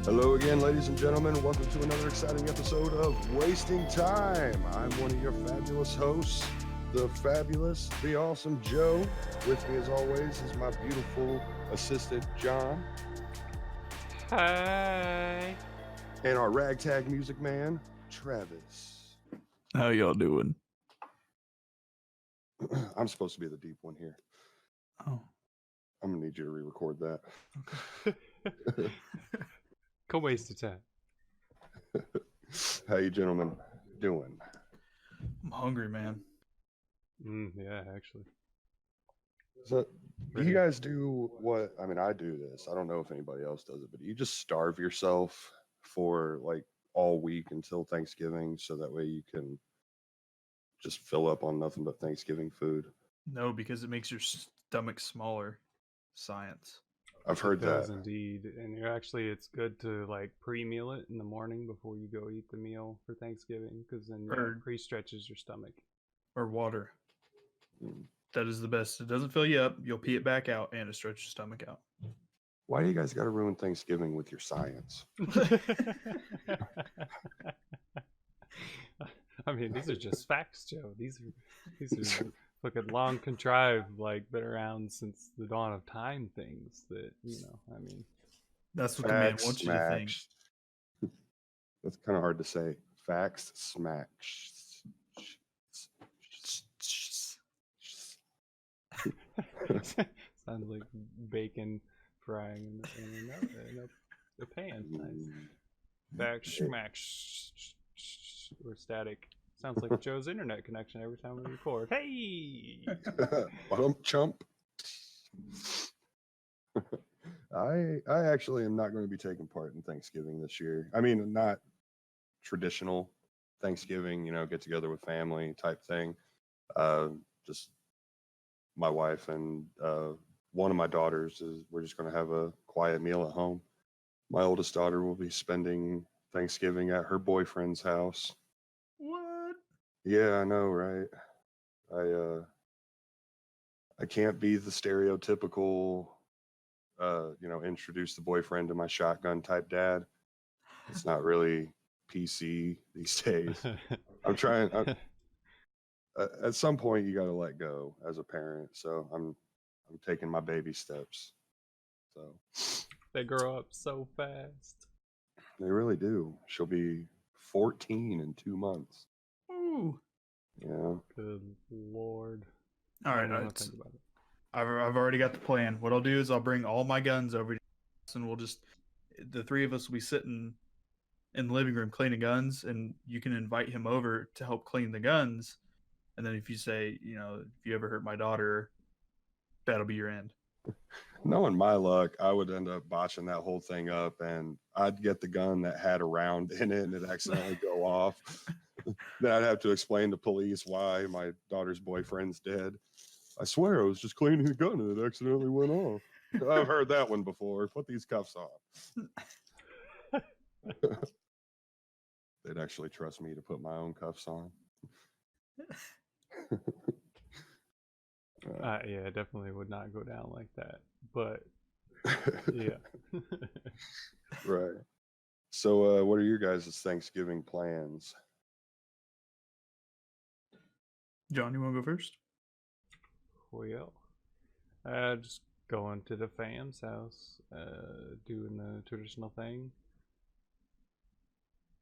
Hello again, ladies and gentlemen. Welcome to another exciting episode of Wasting Time. I'm one of your fabulous hosts, the fabulous, the awesome Joe. With me, as always, is my beautiful assistant, John. Hi. And our ragtag music man, Travis. How y'all doing? I'm supposed to be the deep one here. Oh. I'm going to need you to re-record that. Okay. Go waste of time. How you gentlemen doing? I'm hungry, man. Yeah, actually. So, do you guys do what? I mean, I do this. I don't know if anybody else does it, but you just starve yourself for like all week until Thanksgiving, so that way you can just fill up on nothing but Thanksgiving food. No, because it makes your stomach smaller. Science. I've heard It does that. indeed, and it's good to like pre-meal it in the morning before you go eat the meal for Thanksgiving, because then it pre-stretches your stomach. Or water. Mm. That is the best. It doesn't fill you up. You'll pee it back out, and it stretches your stomach out. Why do you guys got to ruin Thanksgiving with your science? I mean, these are just facts, Joe. These are fucking long contrived, like been around since the dawn of time things that, I mean. That's what the man wants you to think. That's kind of hard to say. Facts, smacks. Sounds like bacon frying in a pan. Nice. Back smack or static. Sounds like Joe's internet connection every time we record. Hey! Bottom chump. I actually am not going to be taking part in Thanksgiving this year. I mean, not traditional Thanksgiving, get together with family type thing. Just my wife and one of my daughters we're just going to have a quiet meal at home. My oldest daughter will be spending Thanksgiving at her boyfriend's house. What? Yeah, I know, right? I can't be the stereotypical, introduce the boyfriend to my shotgun type dad. It's not really PC these days. I'm trying. At some point, you got to let go as a parent. So I'm taking my baby steps. So they grow up so fast. They really do. She'll be 14 in 2 months. Ooh. Yeah. Good Lord. All right. Think about it. I've already got the plan. What I'll do is I'll bring all my guns over to you, and the three of us will be sitting in the living room cleaning guns, and you can invite him over to help clean the guns. And then if you say, if you ever hurt my daughter, that'll be your end. Knowing my luck, I would end up botching that whole thing up, and I'd get the gun that had a round in it and it accidentally go off. Then I'd have to explain to police why my daughter's boyfriend's dead. I swear I was just cleaning the gun and it accidentally went off. I've heard that one before. Put these cuffs on. They'd actually trust me to put my own cuffs on. Yeah, definitely would not go down like that. But yeah. Right. So what are your guys' Thanksgiving plans? John, you want to go first? Well, just going to the fam's house, doing the traditional thing.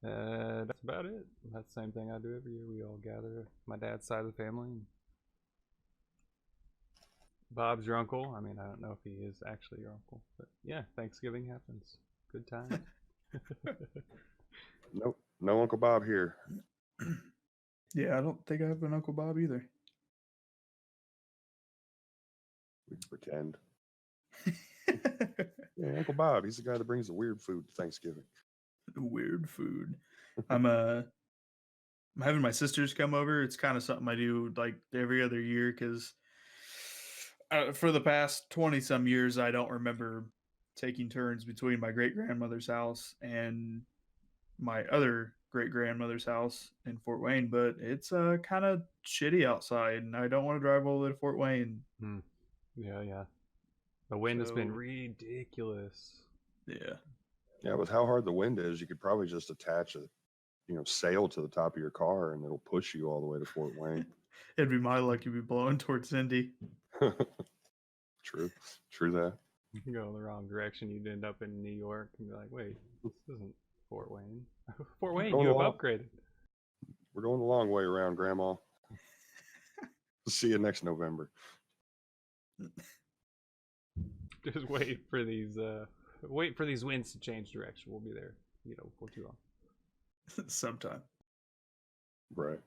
That's about it. That's the same thing I do every year. We all gather, my dad's side of the family. Bob's your uncle. I mean, I don't know if he is actually your uncle, but yeah, Thanksgiving happens. Good time. Nope, no Uncle Bob here. Yeah, I don't think I have an Uncle Bob either. We can pretend. Yeah, Uncle Bob, he's the guy that brings the weird food to Thanksgiving. Weird food. I'm having my sisters come over. It's kind of something I do like every other year because for the past 20 some years, I don't remember taking turns between my great grandmother's house and my other great grandmother's house in Fort Wayne. But it's kind of shitty outside, and I don't want to drive all the way to Fort Wayne. Yeah. The wind has been ridiculous. Yeah. Yeah, with how hard the wind is, you could probably just attach a sail to the top of your car and it'll push you all the way to Fort Wayne. It'd be my luck you'd be blowing towards Indy. True that. You can go in the wrong direction, you'd end up in New York and be like, wait, this isn't Fort Wayne. Fort Wayne, Going you have along. upgraded. We're going the long way around, Grandma. See you next November. Just wait for these winds to change direction. We'll be there, before too long. Sometime. Right.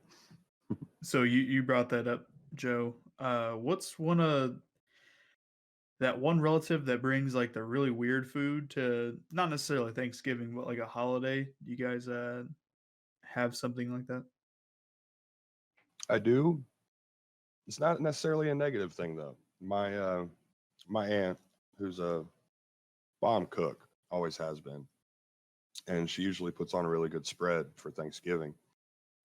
So you brought that up, Joe. What's that one relative that brings like the really weird food to not necessarily Thanksgiving, but like a holiday? Do you guys have something like that? I do. It's not necessarily a negative thing though. My aunt, who's a bomb cook, always has been, and she usually puts on a really good spread for Thanksgiving.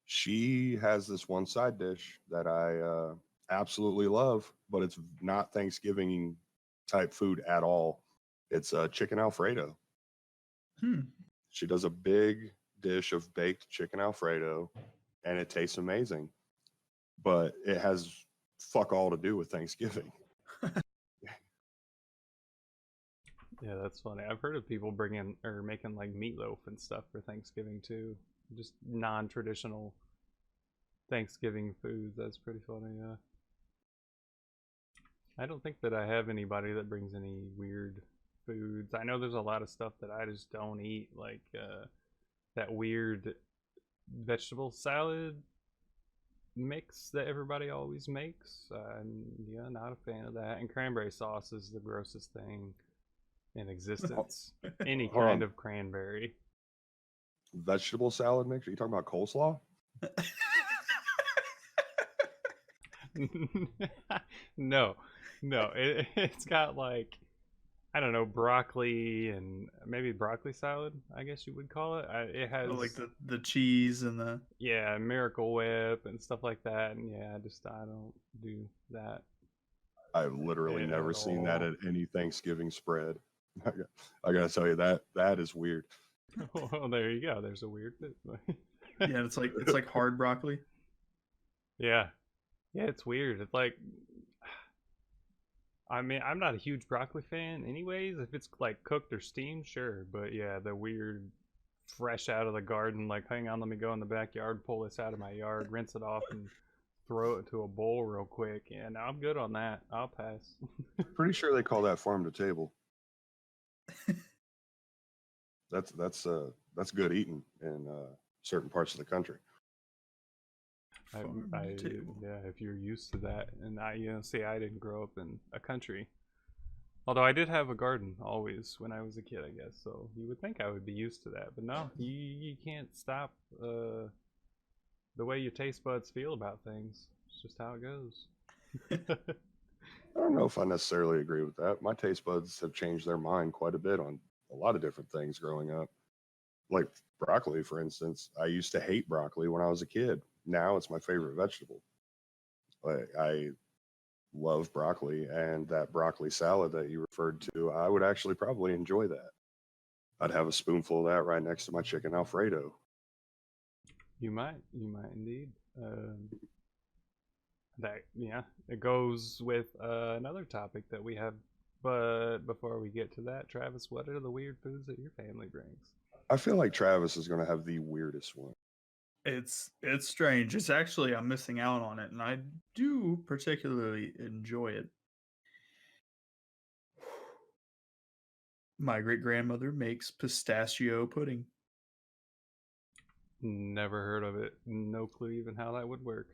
She has this one side dish that I absolutely love, but it's not Thanksgiving type food at all. It's chicken Alfredo. She does a big dish of baked chicken Alfredo, and it tastes amazing, but it has fuck all to do with Thanksgiving. Yeah, that's funny. I've heard of people bringing or making like meatloaf and stuff for Thanksgiving too. Just non-traditional Thanksgiving foods. That's pretty funny. Yeah. I don't think that I have anybody that brings any weird foods. I know there's a lot of stuff that I just don't eat, like that weird vegetable salad mix that everybody always makes. Yeah, not a fan of that. And cranberry sauce is the grossest thing in existence. Any kind of cranberry. Vegetable salad mix? Are you talking about coleslaw? No. It's got like, I don't know, broccoli and maybe broccoli salad, I guess you would call it. It has like the cheese and the Miracle Whip and stuff like that. And yeah, I don't do that. I've literally never seen that at any Thanksgiving spread. I gotta tell you that is weird. Well, there you go. There's a weird bit. Yeah, it's like hard broccoli. Yeah, it's weird. It's like, I mean, I'm not a huge broccoli fan anyways. If it's like cooked or steamed, sure. But yeah, the weird fresh out of the garden, like, hang on, let me go in the backyard, pull this out of my yard, rinse it off, and throw it to a bowl real quick. Yeah, no, I'm good on that. I'll pass. Pretty sure they call that farm to table. That's good eating in certain parts of the country. Yeah, if you're used to that, and I didn't grow up in a country, although I did have a garden always when I was a kid, I guess. So you would think I would be used to that, but no, you can't stop the way your taste buds feel about things. It's just how it goes. I don't know if I necessarily agree with that. My taste buds have changed their mind quite a bit on a lot of different things growing up. Like broccoli, for instance. I used to hate broccoli when I was a kid. Now it's my favorite vegetable. I love broccoli, and that broccoli salad that you referred to, I would actually probably enjoy that. I'd have a spoonful of that right next to my chicken Alfredo. You might indeed. It goes with another topic that we have. But before we get to that, Travis, what are the weird foods that your family brings? I feel like Travis is going to have the weirdest one. It's strange. It's actually, I'm missing out on it, and I do particularly enjoy it. My great grandmother makes pistachio pudding. Never heard of it. No clue even how that would work.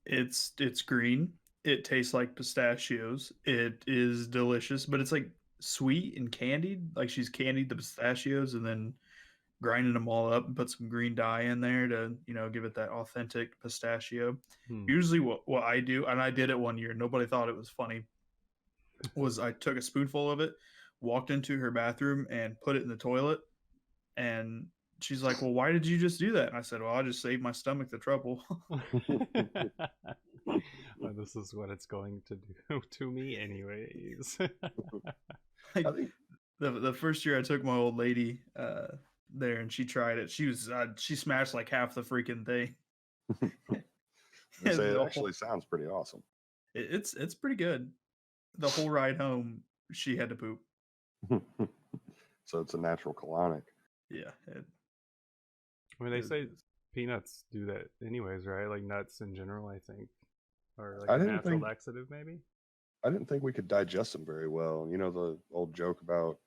It's green. It tastes like pistachios. It is delicious, but it's like sweet and candied. Like she's candied the pistachios and then grinding them all up and put some green dye in there to, give it that authentic pistachio. Usually what I do, and I did it one year, nobody thought it was funny, was I took a spoonful of it, walked into her bathroom and put it in the toilet, and she's like, well, why did you just do that? And I said, well, I just saved my stomach the trouble. Well, this is what it's going to do to me anyways. I think The first year I took my old lady there and she tried it. She smashed like half the freaking thing. They say And it the whole- actually sounds pretty awesome. it's pretty good. The whole ride home, she had to poop. So it's a natural colonic. Yeah, I mean, they It- say peanuts do that anyways, right? Like nuts in general, I think, or like I a didn't natural think- laxative, maybe. I didn't think we could digest them very well. You know the old joke about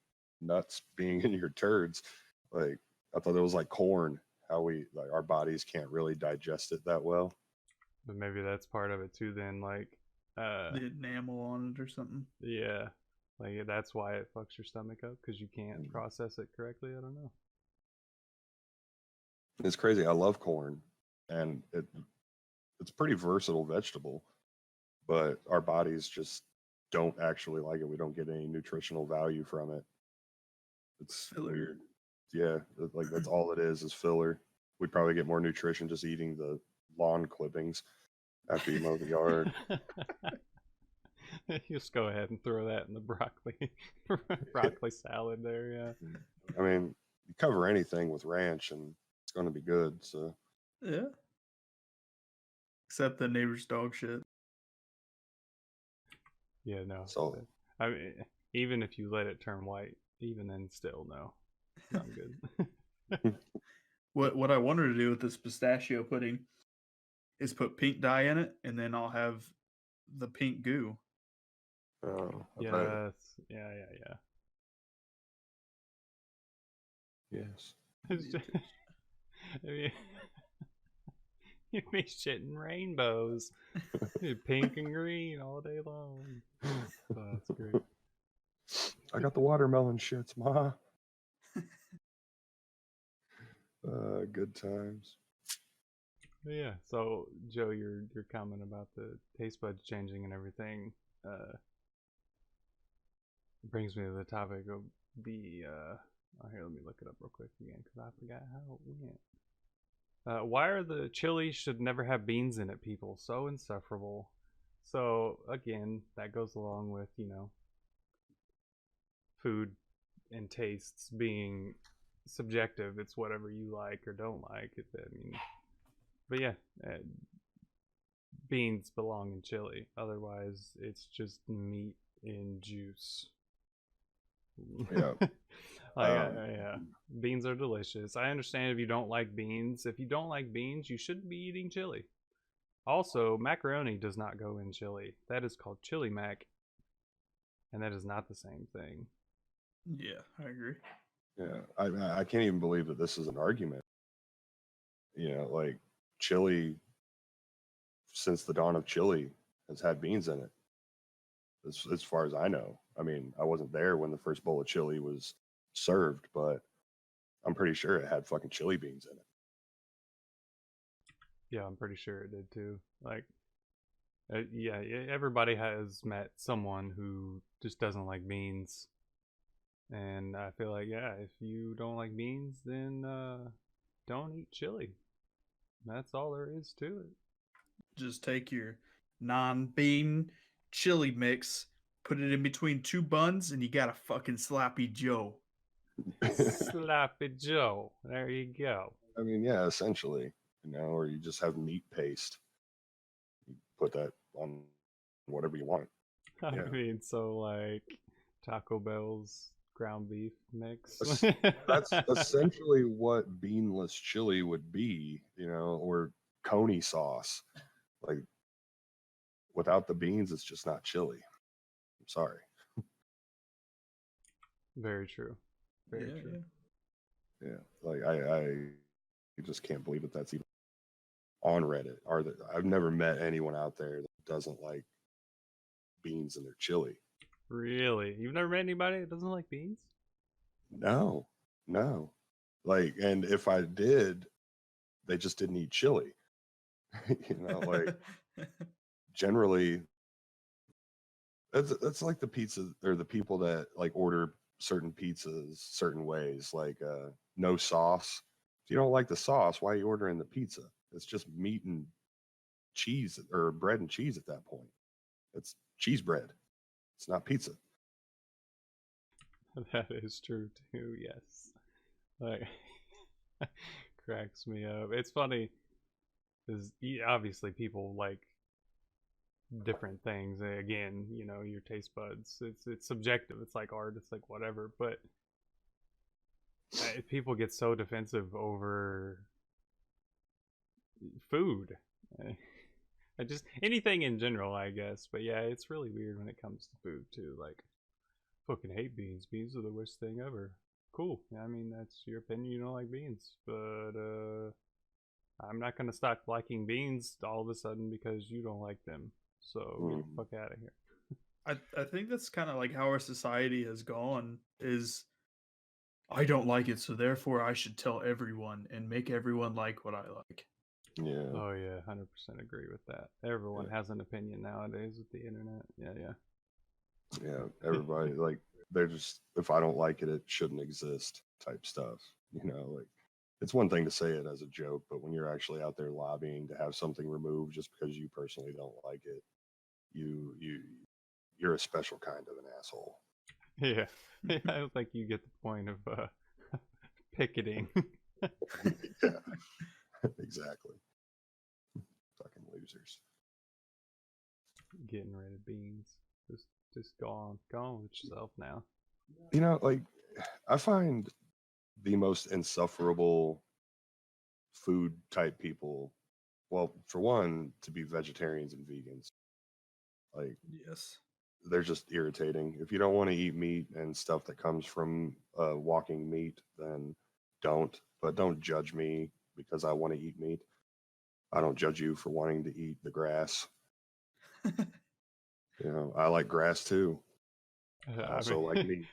nuts being in your turds. Like I thought it was like corn. How our bodies can't really digest it that well. But maybe that's part of it too. Then, like, the enamel on it or something. yeah, like that's why it fucks your stomach up because you can't process it correctly. I don't know. It's crazy. I love corn, and it's a pretty versatile vegetable, but our bodies just don't actually like it. We don't get any nutritional value from it. It's Filler. weird. Yeah, like that's all it is filler. We'd probably get more nutrition just eating the lawn clippings after you mow the yard. You just go ahead and throw that in the broccoli salad there. Yeah. I mean, you cover anything with ranch, and it's going to be good. So Yeah. Except the neighbor's dog shit. Yeah, no. So- I mean, even if you let it turn white, even then, still no, not good. What I wanted to do with this pistachio pudding is put pink dye in it, and then I'll have the pink goo. Yes, yeah. Yes. It's just- I mean, you'd be shitting rainbows, pink and green all day long. Oh, that's great. I got the watermelon shits, ma. Good times. But yeah. So Joe, your comment about the taste buds changing and everything brings me to the topic of the. Oh, here, let me look it up real quick again because I forgot how it went. Why are the chili should never have beans in it, people? So insufferable. So again, that goes along with food and tastes being subjective. It's whatever you like or don't like. But yeah, beans belong in chili. Otherwise, it's just meat in juice. Yeah. Yeah. Beans are delicious. I understand if you don't like beans. If you don't like beans, you shouldn't be eating chili. Also, macaroni does not go in chili. That is called chili mac. And that is not the same thing. Yeah, I agree. Yeah. I can't even believe that this is an argument. Like chili, since the dawn of chili, has had beans in it. As far as I know. I mean, I wasn't there when the first bowl of chili was served, but I'm pretty sure it had fucking chili beans in it. Yeah, I'm pretty sure it did too. Like, yeah, everybody has met someone who just doesn't like beans. And I feel like, yeah, if you don't like beans, then don't eat chili. That's all there is to it. Just take your non-bean chili mix, put it in between two buns, and you got a fucking sloppy Joe. Sloppy Joe. There you go. I mean, yeah, essentially, or you just have meat paste. You put that on whatever you want. I Yeah. mean, so like Taco Bell's ground beef mix. That's essentially what beanless chili would be, or coney sauce. Like without the beans, it's just not chili. I'm sorry. Very true. Very true. Yeah, like I just can't believe that that's even on Reddit. I've never met anyone out there that doesn't like beans in their chili. Really? You've never met anybody that doesn't like beans? No. Like, and if I did, they just didn't eat chili. Like generally, that's like the pizza or the people that like order certain pizzas certain ways, like no sauce. If you don't like the sauce, why are you ordering the pizza? It's just meat and cheese or bread and cheese at that point. It's cheese bread. It's not pizza. That is true too. Yes, like cracks me up. It's funny because obviously people like different things. Again, you know, your taste buds. It's subjective. It's like art. It's like whatever. But people get so defensive over food. I just anything in general, I guess. But yeah, it's really weird when it comes to food too. Like, fucking hate beans. Beans are the worst thing ever. Cool. I mean, that's your opinion. You don't like beans, but I'm not gonna stop liking beans all of a sudden because you don't like them. So get the fuck out of here. I think that's kind of like how our society has gone. Is I don't like it, so therefore I should tell everyone and make everyone like what I like. Yeah. Oh yeah, 100% agree with that. Everyone has an opinion nowadays with the internet. Yeah. Yeah. Everybody, like, they're just, if I don't like it, it shouldn't exist type stuff. You know, like, it's one thing to say it as a joke, but when you're actually out there lobbying to have something removed just because you personally don't like it, you're a special kind of an asshole. Yeah. I don't think you get the point of picketing. Yeah. Exactly. Fucking losers. Getting rid of beans. Just go on with yourself now. You know, like, I find the most insufferable food type people, well, for one, to be vegetarians and vegans. Like, Yes. they're just irritating. If you don't want to eat meat and stuff that comes from walking meat, then don't. But don't judge me because I want to eat meat. I don't judge you for wanting to eat the grass. You know, I like grass too. I also like meat.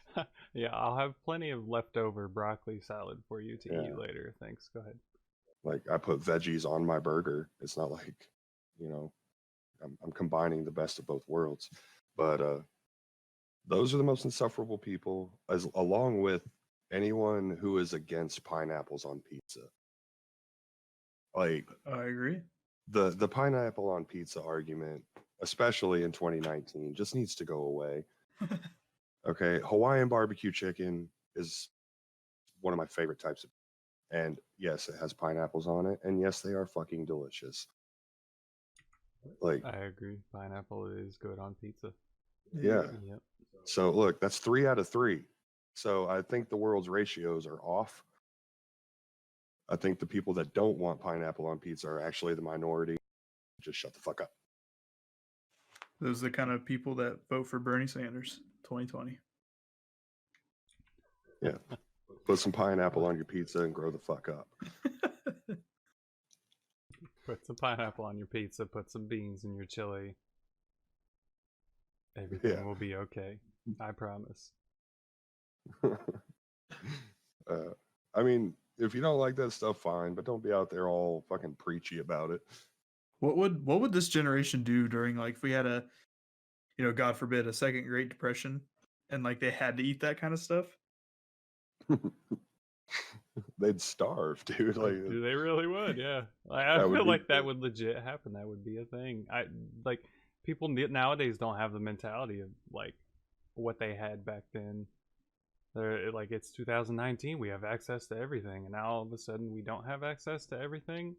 Yeah, I'll have plenty of leftover broccoli salad for you to eat later. Thanks. Go ahead. Like, I put veggies on my burger. It's not like, you know, I'm combining the best of both worlds. But those are the most insufferable people, as along with anyone who is against pineapples on pizza. Like, I agree. the pineapple on pizza argument, especially in 2019, just needs to go away. Okay, Hawaiian barbecue chicken is one of my favorite types of, and yes, it has pineapples on it, and yes, they are fucking delicious. Like, I agree. Pineapple is good on pizza. yeah. Yep. So look, that's 3 out of 3. So I think the world's ratios are off. I think the people that don't want pineapple on pizza are actually the minority. Just shut the fuck up. Those are the kind of people that vote for Bernie Sanders 2020. Yeah. Put some pineapple on your pizza and grow the fuck up. Put some pineapple on your pizza. Put some beans in your chili. Everything will be okay. I promise. I mean, if you don't like that stuff, fine, but don't be out there all fucking preachy about it. What would this generation do during, like, if we had a, you know, God forbid, a second Great Depression, and like they had to eat that kind of stuff? They'd starve, dude. Like, They really would, yeah. I feel like that would legit happen. That would be a thing. Like people nowadays don't have the mentality of like what they had back then. They're like, it's 2019, we have access to everything, and now all of a sudden we don't have access to everything.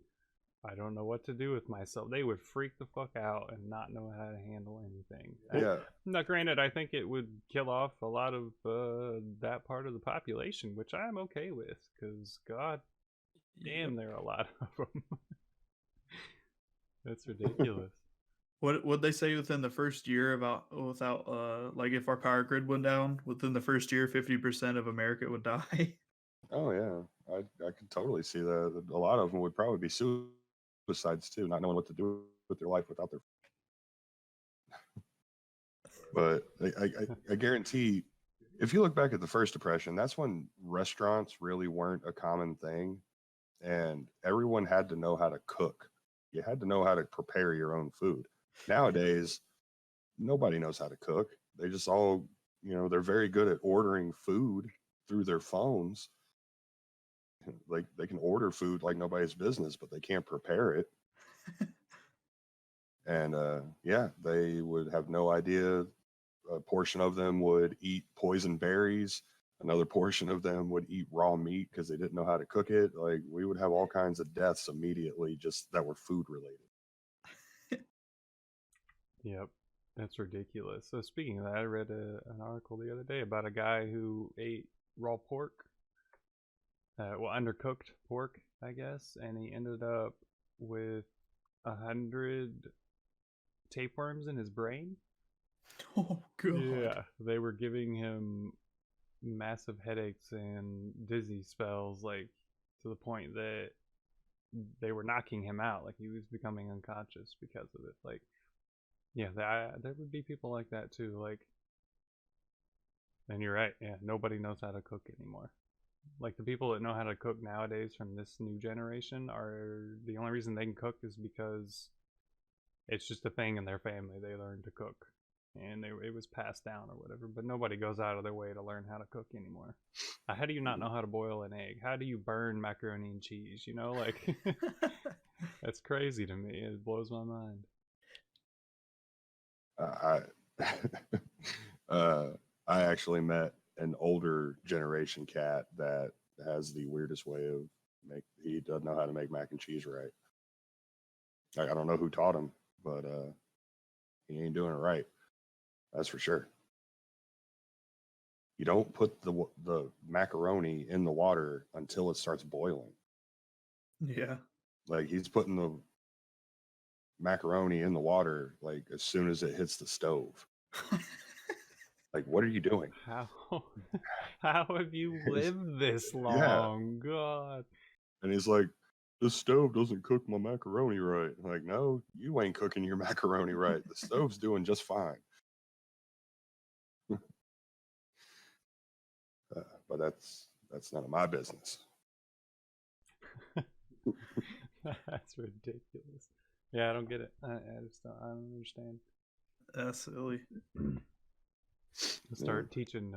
I don't know what to do with myself. They would freak the fuck out and not know how to handle anything. yeah. Now, granted, I think it would kill off a lot of that part of the population, which I'm okay with, because god damn, there are a lot of them. That's ridiculous. What they say within the first year without like if our power grid went down within the first year, 50% of America would die. Oh yeah, I could totally see that. A lot of them would probably be suicides too, not knowing what to do with their life without their. But I guarantee, if you look back at the first depression, that's when restaurants really weren't a common thing, and everyone had to know how to cook. You had to know how to prepare your own food. Nowadays, nobody knows how to cook. They just all, you know, they're very good at ordering food through their phones. Like, they can order food like nobody's business, but they can't prepare it. And yeah, they would have no idea a portion of them would eat poison berries. Another portion of them would eat raw meat because they didn't know how to cook it. Like, we would have all kinds of deaths immediately just that were food related. Yep, that's ridiculous. So speaking of that, I read an article the other day about a guy who ate raw pork, well, undercooked pork, I guess, and he ended up with 100 tapeworms in his brain. Oh god. Yeah, they were giving him massive headaches and dizzy spells, like to the point that they were knocking him out, like he was becoming unconscious because of it. Like, yeah, there would be people like that too. Like, and you're right. Yeah, nobody knows how to cook anymore. Like, the people that know how to cook nowadays from this new generation are the only reason they can cook is because it's just a thing in their family. They learned to cook, and it was passed down or whatever. But nobody goes out of their way to learn how to cook anymore. How do you not know how to boil an egg? How do you burn macaroni and cheese? You know, like that's crazy to me. It blows my mind. I I actually met an older generation cat that has the weirdest way of he doesn't know how to make mac and cheese right. I don't know who taught him, but he ain't doing it right. That's for sure. You don't put the macaroni in the water until it starts boiling. Yeah. Like, he's putting the macaroni in the water like as soon as it hits the stove. Like, what are you doing? How have you lived this long? God. And he's like, the stove doesn't cook my macaroni right. I'm like, no, you ain't cooking your macaroni right. The stove's doing just fine. But that's none of my business. That's ridiculous. Yeah, I don't get it. I just don't, I don't understand. That's silly. Start teaching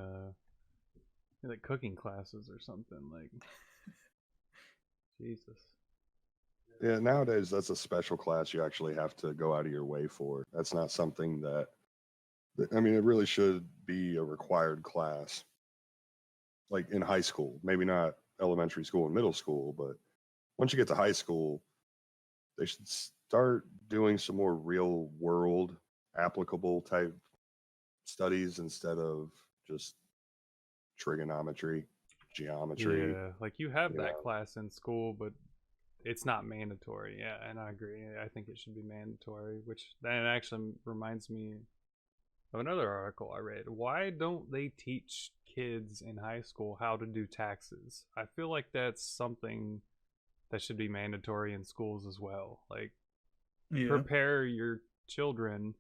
like cooking classes or something, like Jesus. Yeah, nowadays that's a special class you actually have to go out of your way for. That's not something that I mean, it really should be a required class. Like in high school, maybe not elementary school and middle school, but once you get to high school, they should start doing some more real world applicable type studies instead of just trigonometry, geometry. Yeah, like you have you that know. class in school, but it's not mandatory. Yeah, and I agree. I think it should be mandatory, which that actually reminds me of another article I read. Why don't they teach kids in high school how to do taxes? I feel like that's something that should be mandatory in schools as well. Like, Yeah. prepare your children,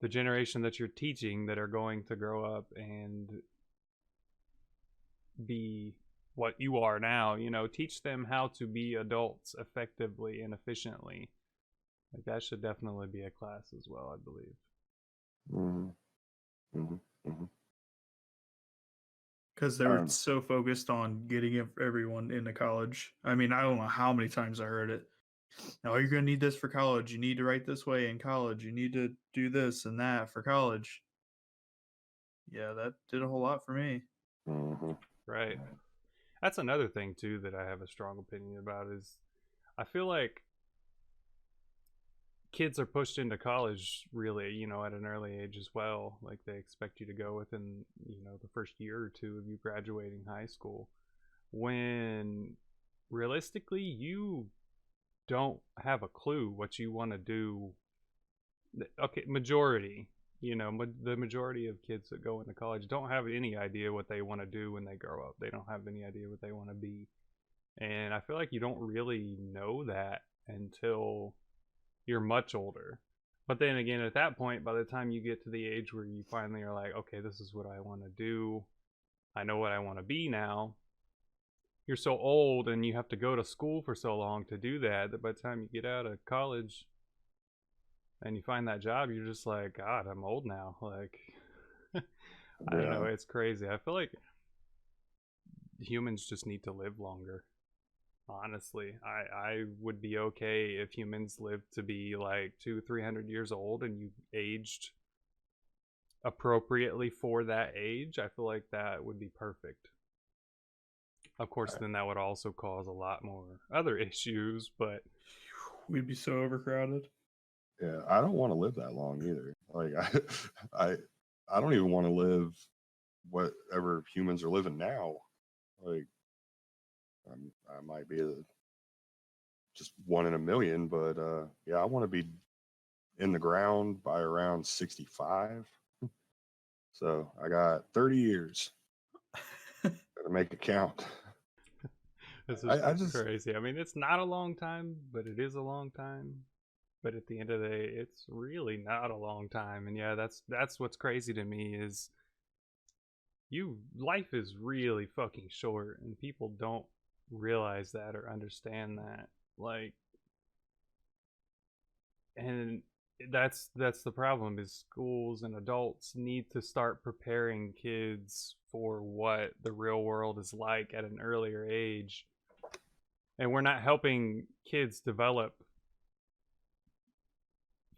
the generation that you're teaching, that are going to grow up and be what you are now. You know, teach them how to be adults effectively and efficiently. Like, that should definitely be a class as well, I believe. Mm-hmm. Mm-hmm. Mm-hmm. Because they're so focused on getting everyone into college. I mean, I don't know how many times I heard it. Oh, you're going to need this for college. You need to write this way in college. You need to do this and that for college. Yeah, that did a whole lot for me. Mm-hmm. Right. That's another thing, too, that I have a strong opinion about is I feel like kids are pushed into college really, you know, at an early age as well. Like, they expect you to go within, you know, the first year or two of you graduating high school, when realistically you don't have a clue what you want to do. Okay, majority, you know, the majority of kids that go into college don't have any idea what they want to do when they grow up. They don't have any idea what they want to be, and I feel like you don't really know that until you're much older. But then again, at that point, by the time you get to the age where you finally are like, okay, this is what I want to do, I know what I want to be now, you're so old and you have to go to school for so long to do that, that by the time you get out of college and you find that job, you're just like, God, I'm old now. Like, I don't know, it's crazy. I feel like humans just need to live longer. Honestly, I would be okay if humans lived to be like 200-300 years old and you aged appropriately for that age, I feel like that would be perfect. Of course, then that would also cause a lot more other issues, but We'd be so overcrowded. Yeah, I don't want to live that long either. Like I, I don't even want to live whatever humans are living now. Like I might be just one in a million, but yeah, I want to be in the ground by around 65. So I got 30 years. Gotta make it count. this I is just crazy. I mean, it's not a long time, but it is a long time. But at the end of the day, it's really not a long time. And yeah, that's what's crazy to me is life is really fucking short, and people don't realize that or understand that. Like, and that's the problem is schools and adults need to start preparing kids for what the real world is like at an earlier age, and we're not helping kids develop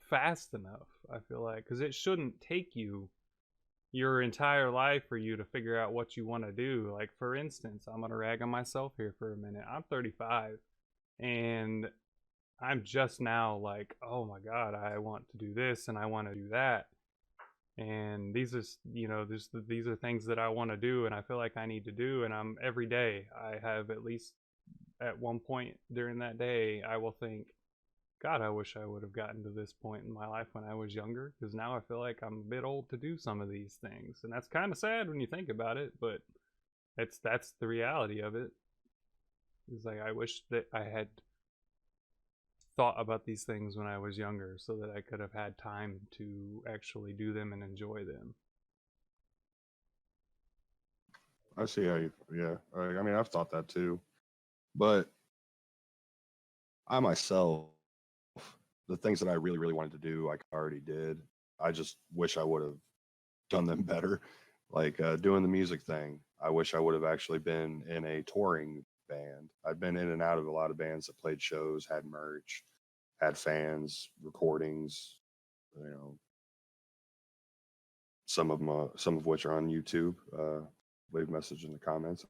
fast enough, I feel like, because it shouldn't take you your entire life for you to figure out what you want to do. Like, for instance, I'm going to rag on myself here for a minute. I'm 35, and I'm just now like, oh my God, I want to do this and I want to do that. And these are, these are things that I want to do and I feel like I need to do. And I'm every day, I have at least at one point during that day, I will think, God, I wish I would have gotten to this point in my life when I was younger, because now I feel like I'm a bit old to do some of these things. And that's kind of sad when you think about it, but that's the reality of it. It's like I wish that I had thought about these things when I was younger so that I could have had time to actually do them and enjoy them. I see how you. Yeah, I mean I've thought that too, but I myself, the things that I really really wanted to do, I already did. I just wish I would have done them better. Like doing the music thing, I wish I would have actually been in a touring band. I've been in and out of a lot of bands that played shows, had merch, had fans, recordings. You know, some of which are on YouTube. Leave a message in the comments,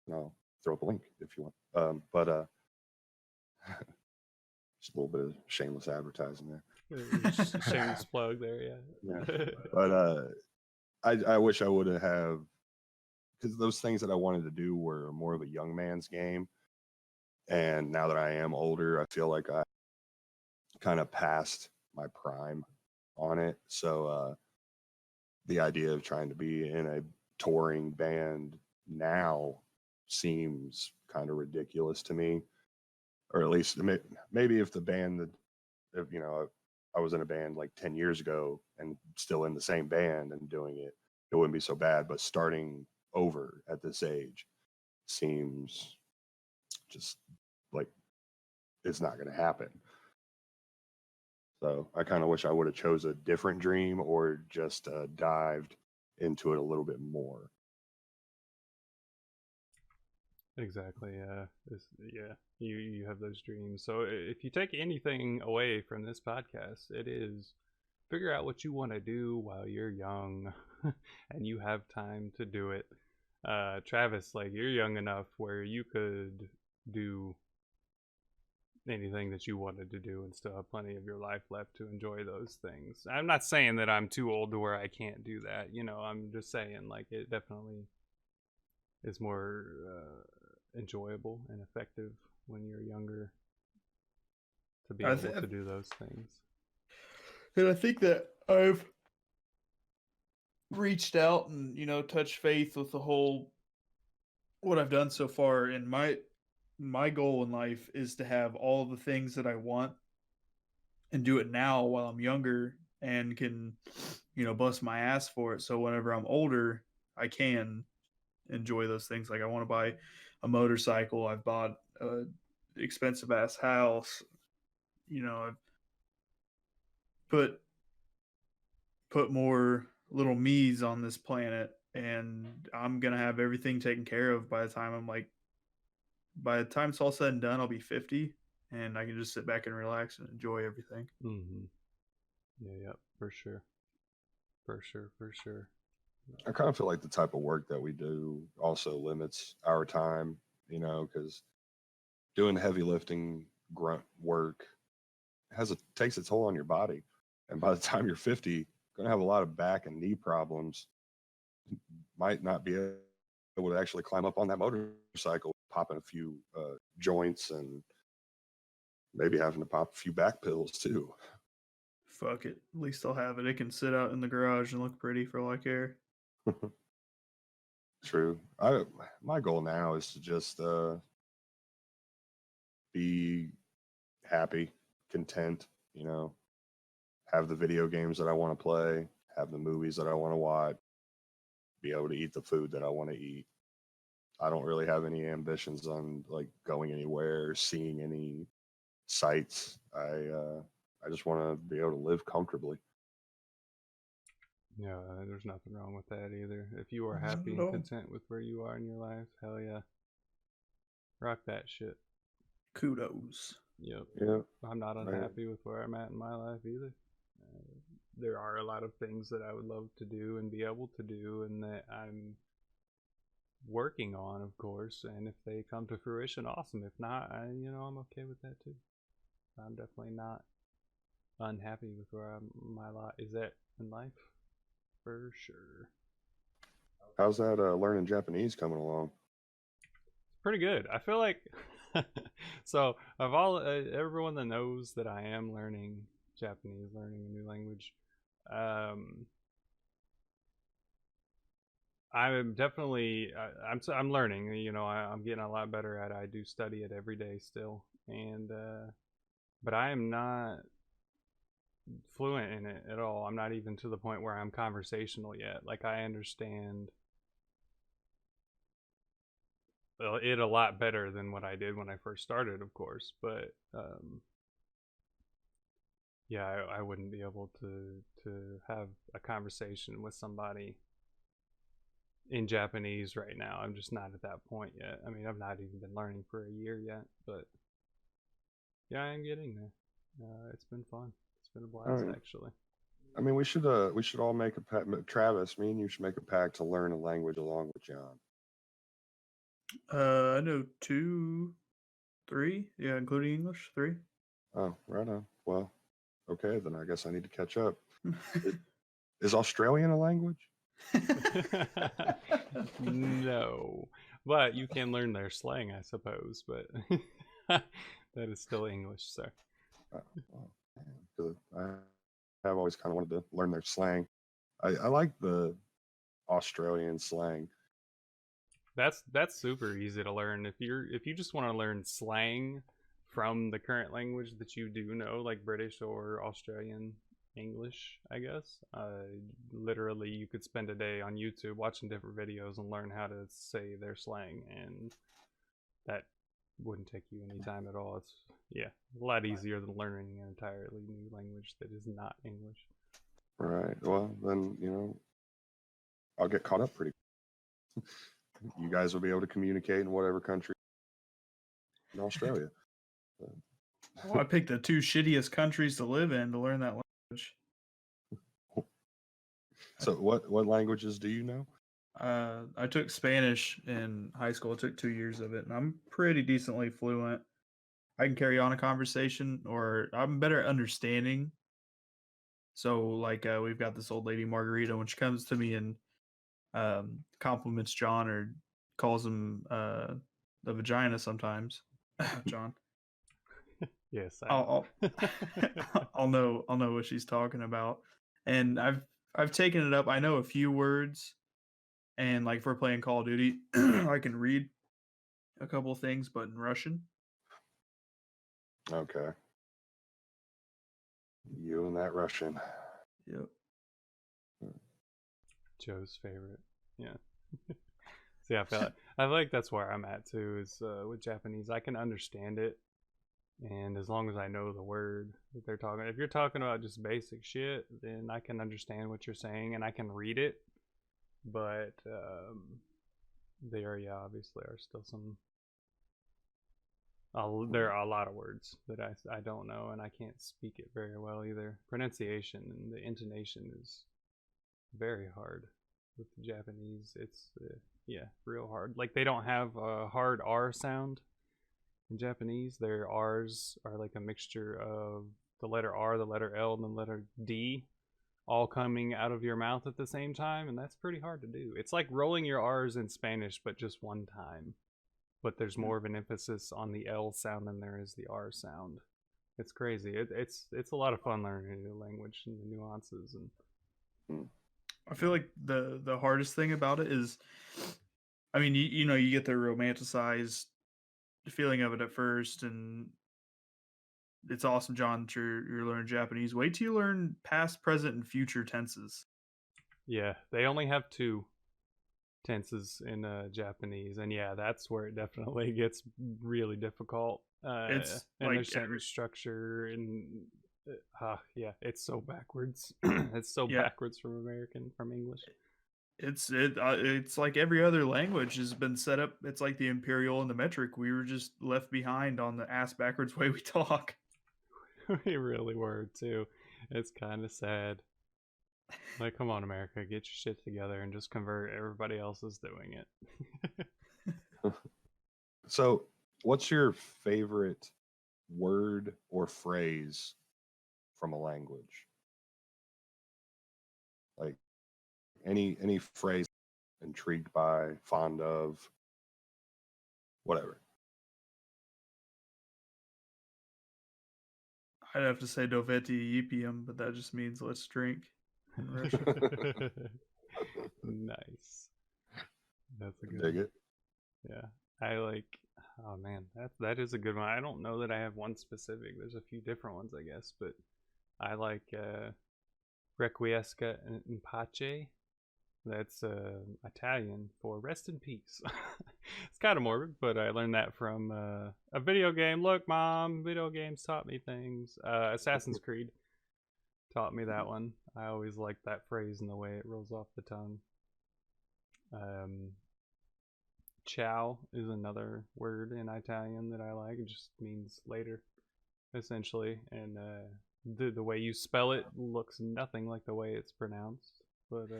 and I'll throw up a link if you want. But just a little bit of shameless advertising there. Shameless plug there, yeah. Yeah, but I wish I would have, because those things that I wanted to do were more of a young man's game, and now that I am older, I feel like I kind of passed my prime on it. So the idea of trying to be in a touring band now seems kind of ridiculous to me, or at least maybe if the band that, if I was in a band like 10 years ago and still in the same band and doing it, it wouldn't be so bad. But starting over at this age seems just like it's not going to happen. So I kind of wish I would have chose a different dream or just dived into it a little bit more. Exactly. Yeah. You have those dreams. So if you take anything away from this podcast, it is figure out what you want to do while you're young, and you have time to do it. Travis, like you're young enough where you could do anything that you wanted to do and still have plenty of your life left to enjoy those things. I'm not saying that I'm too old to where I can't do that. I'm just saying like it definitely is more enjoyable and effective when you're younger to be able to do those things. And I think that I've reached out and touched faith with the whole what I've done so far. And my goal in life is to have all the things that I want and do it now while I'm younger and can bust my ass for it, so whenever I'm older I can enjoy those things. Like I want to buy a motorcycle, I've bought a expensive ass house, I've put more little me's on this planet, and I'm gonna have everything taken care of by the time it's all said and done. I'll be 50, and I can just sit back and relax and enjoy everything. Mm-hmm. Yeah, for sure. For sure, for sure. I kind of feel like the type of work that we do also limits our time, because doing heavy lifting, grunt work takes a toll on your body. And by the time you're 50, you're going to have a lot of back and knee problems. Might not be able to actually climb up on that motorcycle, popping a few joints and maybe having to pop a few back pills too. Fuck it. At least I'll have it. It can sit out in the garage and look pretty for all I care. True. My goal now is to just be happy, content, have the video games that I want to play, have the movies that I want to watch, be able to eat the food that I want to eat. I don't really have any ambitions on like going anywhere, seeing any sights. I just want to be able to live comfortably. Yeah, there's nothing wrong with that either. If you are Not happy at and all. content with where you are in your life, hell yeah. Rock that shit. Kudos. Yep. Yeah. I'm not unhappy with where I'm at in my life either. There are a lot of things that I would love to do and be able to do, and that I'm working on, of course. And if they come to fruition, awesome. If not, I'm okay with that too. I'm definitely not unhappy with where my lot is at in life, for sure. How's that learning Japanese coming along? Pretty good. I feel like so of all everyone that knows that I am learning Japanese, learning a new language, I'm definitely I'm learning. I'm getting a lot better at it. I do study it every day still, and but I am not fluent in it at all. I'm not even to the point where I'm conversational yet. Like I understand it a lot better than what I did when I first started, of course. But yeah, I wouldn't be able to have a conversation with somebody in Japanese right now. I'm just not at that point yet. I mean, I've not even been learning for a year yet, but yeah, I am getting there. It's been fun. It's been a blast, Right. actually. I mean, we should all make a pact. Travis, me and you should make a pact to learn a language along with John. I know 2, 3. Yeah, including English. 3. Oh, right on. Well, okay, then I guess I need to catch up. Is Australian a language? No, but you can learn their slang, I suppose. But that is still English, sir. Because I have always kind of wanted to learn their slang. I like the Australian slang. That's super easy to learn. If you just want to learn slang from the current language that you do know, like British or Australian English, I guess. Literally, you could spend a day on YouTube watching different videos and learn how to say their slang, and that wouldn't take you any time at all. It's a lot easier than learning an entirely new language that is not English. Right. Well, then I'll get caught up pretty. You guys will be able to communicate in whatever country in Australia. Well, I picked the 2 shittiest countries to live in to learn that language. So, what languages do you know? I took Spanish in high school. I took 2 years of it, and I'm pretty decently fluent. I can carry on a conversation, or I'm better at understanding. So, like, we've got this old lady Margarita. When she comes to me and compliments John or calls him the vagina sometimes, John. Yes, I'll I'll know what she's talking about, and I've taken it up. I know a few words, and like if we're playing Call of Duty, I can read a couple of things, but in Russian. Okay. You and that Russian. Yep. Joe's favorite. Yeah. See, I feel like that's where I'm at too. Is with Japanese, I can understand it, and as long as I know the word that they're talking, if you're talking about just basic shit, then I can understand what you're saying and I can read it. But there, obviously are still some. There are a lot of words that I don't know, and I can't speak it very well either. Pronunciation and the intonation is very hard with the Japanese. It's yeah, real hard. Like they don't have a hard R sound in Japanese. Their R's are like a mixture of the letter R, the letter L, and the letter D, all coming out of your mouth at the same time, and that's pretty hard to do. It's like rolling your R's in Spanish, but just one time. But there's more of an emphasis on the L sound than there is the R sound. It's crazy. It's a lot of fun learning a new language and the nuances and. I feel like the hardest thing about it is, I mean, you know, you get the romanticized feeling of it at first, and it's awesome, John, that you're learning Japanese. Wait till you learn past, present, and future tenses. Yeah, they only have 2 tenses in Japanese, and yeah, that's where it definitely gets really difficult. It's and like there's sentence structure and yeah, it's so backwards. It's so Yeah. backwards from English. It's like every other language has been set up. It's like the imperial and the metric. We were just left behind on the ass backwards way we talk. We really were too. It's kind of sad. Like, come on, America, get your shit together and just convert. Everybody else is doing it. So, what's your favorite word or phrase from a language? Like any phrase intrigued by, fond of, whatever. I'd have to say Doveti Yipium, but that just means let's drink in Russian. Nice. That's a good Dig one. it. Yeah. I like, oh man, that is a good one. I don't know that I have one specific. There's a few different ones, I guess, but I like Requiescat in Pace. That's Italian for rest in peace. It's kind of morbid, but I learned that from a video game. Look, Mom, video games taught me things. Assassin's Creed taught me that one. I always liked that phrase and the way it rolls off the tongue. Ciao is another word in Italian that I like. It just means later, essentially. And the way you spell it looks nothing like the way it's pronounced. But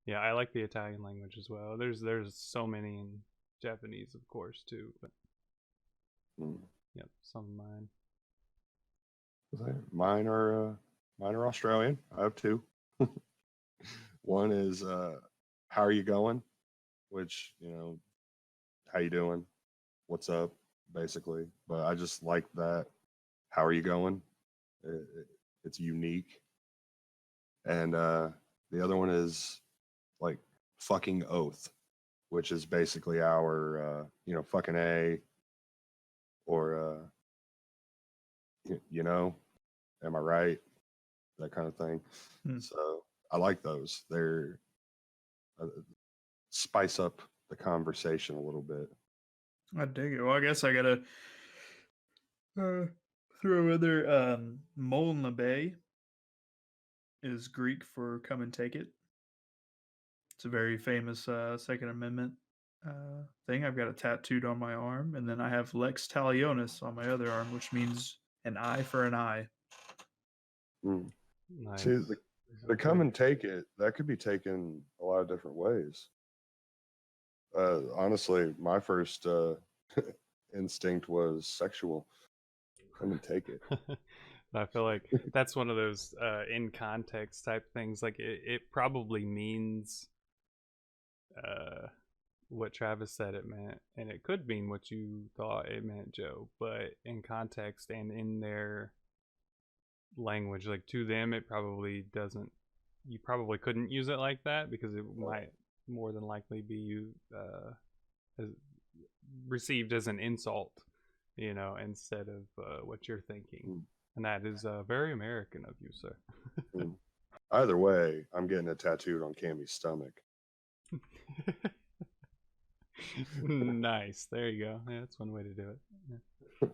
yeah, I like the Italian language as well. There's so many in Japanese, of course, too. But yep, some of mine. Mine are Australian. I have 2. One is how are you going, which, you know, how you doing, what's up, basically. But I just like that. How are you going? It's unique. And the other one is like fucking oath, which is basically our you know, fucking A, or you know, am I right, that kind of thing. So I like those. They're spice up the conversation a little bit. I dig it. Well, I guess I gotta throw in there. Molna Bay is Greek for "come and take it." It's a very famous Second Amendment thing. I've got it tattooed on my arm, and then I have Lex Talionis on my other arm, which means an eye for an eye. Nice. See, the come and take it, that could be taken a lot of different ways. Honestly, my first instinct was sexual. Come and take it. I feel like that's one of those in context type things. Like it probably means what Travis said it meant, and it could mean what you thought it meant, Joe. But in context and in their language, like to them, it probably doesn't. You probably couldn't use it like that because it might more than likely be received as an insult, you know, instead of what you're thinking. And that is very American of you, sir. Either way, I'm getting it tattooed on Cammy's stomach. Nice. There you go. Yeah, that's one way to do it. Yeah.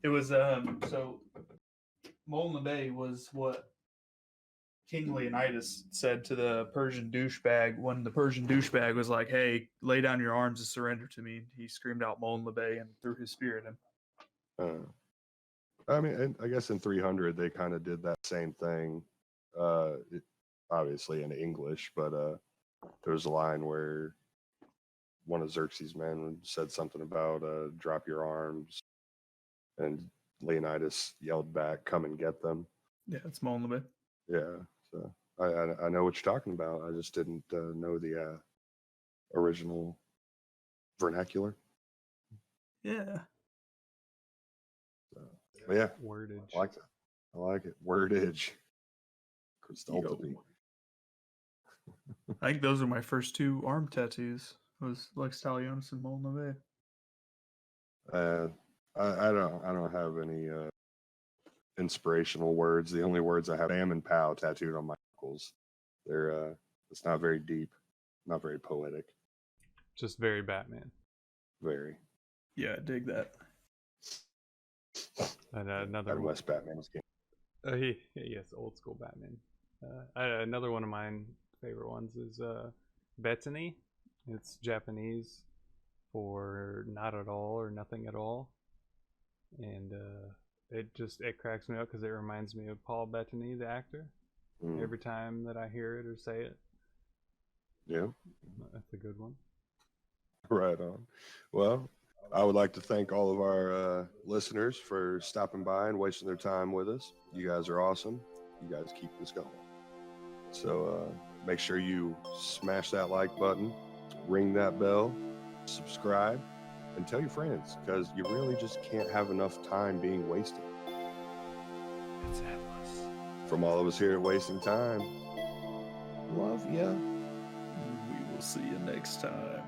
It was so Molna Bay was what King Leonidas said to the Persian douchebag when the Persian douchebag was like, "Hey, lay down your arms and surrender to me." He screamed out Molna Bay and threw his spear at him. I mean, I guess in 300 they kind of did that same thing. obviously in English, but there was a line where one of Xerxes' men said something about drop your arms, and Leonidas yelled back, "Come and get them." Yeah, it's Molnabe. Yeah, so I know what you're talking about. I just didn't know the original vernacular. Yeah. So, but yeah, Wordage. I like that. I like it. Wordage. Crystoltopy. Yo. I think those are my first 2 arm tattoos. Was Lex Talionis and Molnabe. I don't have any inspirational words. The only words I have, Bam and Pow, tattooed on my ankles. They're it's not very deep, not very poetic. Just very Batman. Very. Yeah, I dig that. And another And one. West Batman's game. Yes, old school Batman. Another one of mine favorite ones is Bethany. It's Japanese for not at all or nothing at all, and it cracks me up because it reminds me of Paul Bettany, the actor. Every time that I hear it or say it. Yeah, that's a good one. Right on. Well, I would like to thank all of our listeners for stopping by and wasting their time with us. You guys are awesome. You guys keep this going. So make sure you smash that like button, ring that bell, subscribe, and tell your friends, because you really just can't have enough time being wasted. It's endless. From all of us here at Wasting Time, love ya. We will see you next time.